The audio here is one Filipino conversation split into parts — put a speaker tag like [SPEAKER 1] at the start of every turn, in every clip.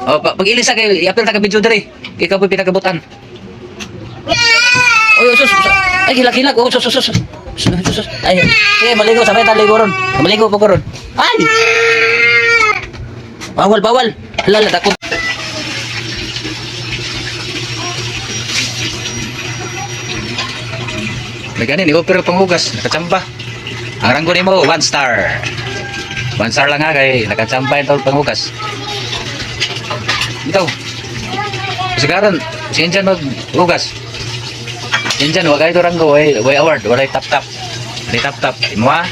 [SPEAKER 1] Oh, pag-ilis kay i-apil ta ka video diri. Ikaw po pinakabutan. Oy, sus. Ay, hilak-hilak. Oh, sus. Sus. Ay, maligo sabay ta ligo ron. Maligo po ko ron. Ay! Bawal. Hala, takot. Nagani ni opera panghugas, nakachamba. Ang ranggo nimo 1 star. 1 star lang ha kay nakachamba ito panghugas. Ikaw. Sigaran, sinjan maghugas. Sinjan wag ito ranggo way award, wala tap. Di tap. Imo ha.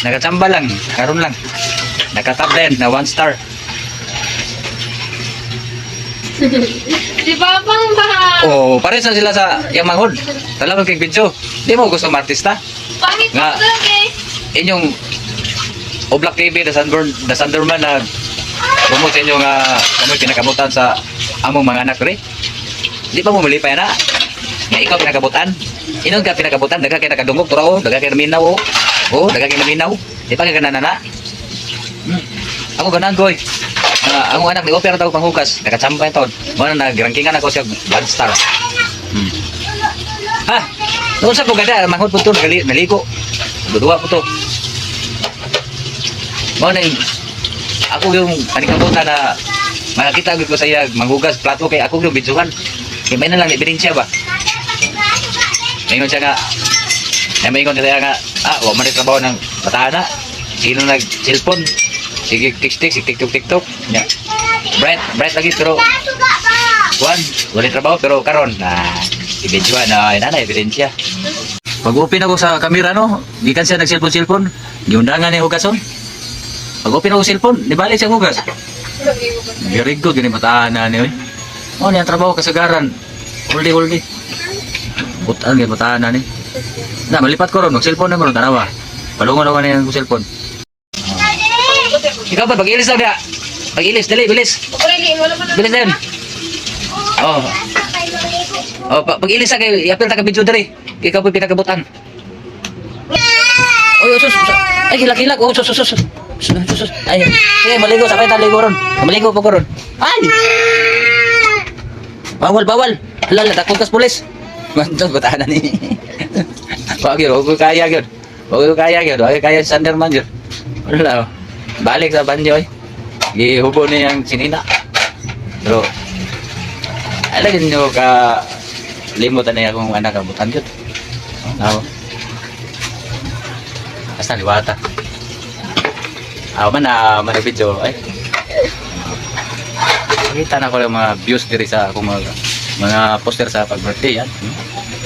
[SPEAKER 1] Nakachamba lang, karon lang. Nakatap din na 1 star.
[SPEAKER 2] Di ba bang ba?
[SPEAKER 1] Oh, pares na sila sa yang manghod. Talagang kay video. Di mo gusto artista?
[SPEAKER 2] Pangit
[SPEAKER 1] Nga.
[SPEAKER 2] mo lang eh.
[SPEAKER 1] Inyong Oblak TV, the Sunderman na promote sa inyo nga kami pinakabutan sa among mga anak rin. Di pa mo malipay na? Nga ikaw pinakabutan? Inon ka pinakabutan? Daga kayo nakadungog, turao, daga kayo naminaw, oh, daga kayo naminaw. Di pa kayo gananana? Ako ganan, goy. Ang anak ni Opera daw panghugas, nakachamba yung taon. Muna nag-rankingan ako siya 1 star. Ha? Noon sa pagkada, manghod po ito, naligo. Dudua po ito. Muna ako yung panikabutan na makakita ko sa iya manghugas plato kay ako yung bidsuhan. Kaya may na lang, ebidensya ba? Mayroon siya nga, mayroon siya nga, huwag man trabaho ng batana. Sino nag-cellphone? Sige, TikTok. Ya. Bright lagi pero wala trabaho pero karon na ebidensya na inana ebidensya. Pag-open ako sa camera no, gikan siya nag-cellphone, giundangan ni hugason. Pag-open ako cellphone, di balik siya hugas. Very good gani mataana ni oy. Oh, niya trabaho kasagaran. Huldi. Butan gani mataana ni. Na malipat ko ron, mag-cellphone na mo tanawa. Palungon ako niya ng cellphone. Ikaw ba, pag-ilis lang niya. Pag-ilis, dali, bilis. Bilis na yun. Oh. Oh, pag-ilis lang kayo, i-apil ta ka video dali. Ikaw po pinakabutan. Oy, sus. Ay, hilak-hilak. Oh, sus. Ay, maligo, sabay ta ligo ron. Maligo po ko ron. Ay! Bawal. Hala, takot kas pulis. Mantos, batahan ni. Wag ko kaya yun. Wag kaya Sunderman yun. Wala, balik sa banyo eh. Gihubo niya yung sinina. Pero, alagin nyo ka limutan niya kung anak kabutan yun. Oo. Basta liwata. Man video ay. Nakita na ko yung mga views diri sa akong mga poster sa pag-birthday yan.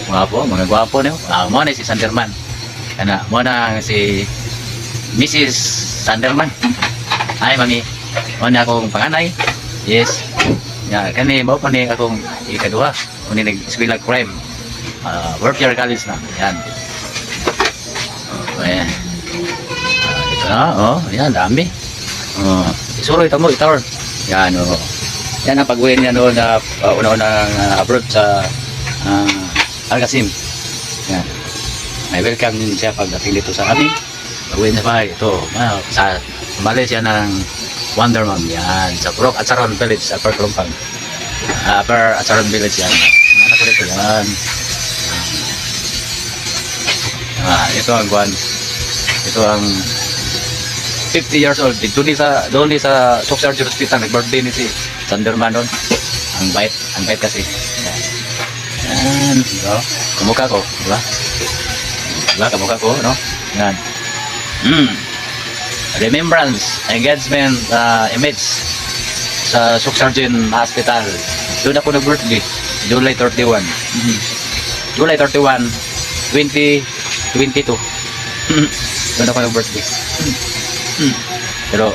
[SPEAKER 1] Mga gwapo niyo. Mo na si Sunderman. Mo na si Mrs. Sunderman. Ay, mami. Mo na akong panganay. Yes. Kani mo pa ni akong ikaduha. Kung nag-eskwela crime. Fourth year college na. Yan. Ayan. Ito na. Yan, dami. Isuro ito mo, itor. Yan, yan ang pag-uwi niya noon na una-unang abroad sa Alcasim. Yan. May welcome din siya pagdating dito sa amin. Pag-uwi niya pa, ito. Sa Malaysia ng Wonder Mom. Yan. Sa Purok Atsaron Village, Upper Klumpang. Upper Atsaron Village yan. Anak ko dito yan. Ito ang guwan. Ito ang 50 years old. Doon sa Soxarge Hospital. Nag-birthday ni si Sunderman doon. Ang bait kasi. Yan. Diba? Kamukha ko. Diba? Kamukha ko, no? Yan. Remembrance, engagement, image sa Soxarge Hospital. Doon ako nag-birthday. July 31. July 31, 2022. Doon ako nag-birthday. Pero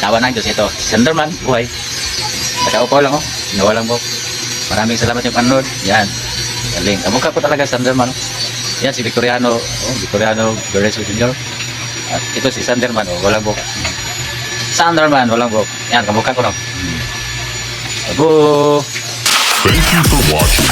[SPEAKER 1] tawa ng Diyos ito. Sunderman, buhay. Nakaupo lang nawalang mo. Maraming salamat yung panood. Yan. Galing. Kamukha ko talaga Sunderman. Yan si Victoriano. Victoriano Lorenzo Jr. At ito si Sunderman. Walang buhok. Sunderman, walang buhok. Yan, kamukha ko Abo.
[SPEAKER 3] Thank you for watching.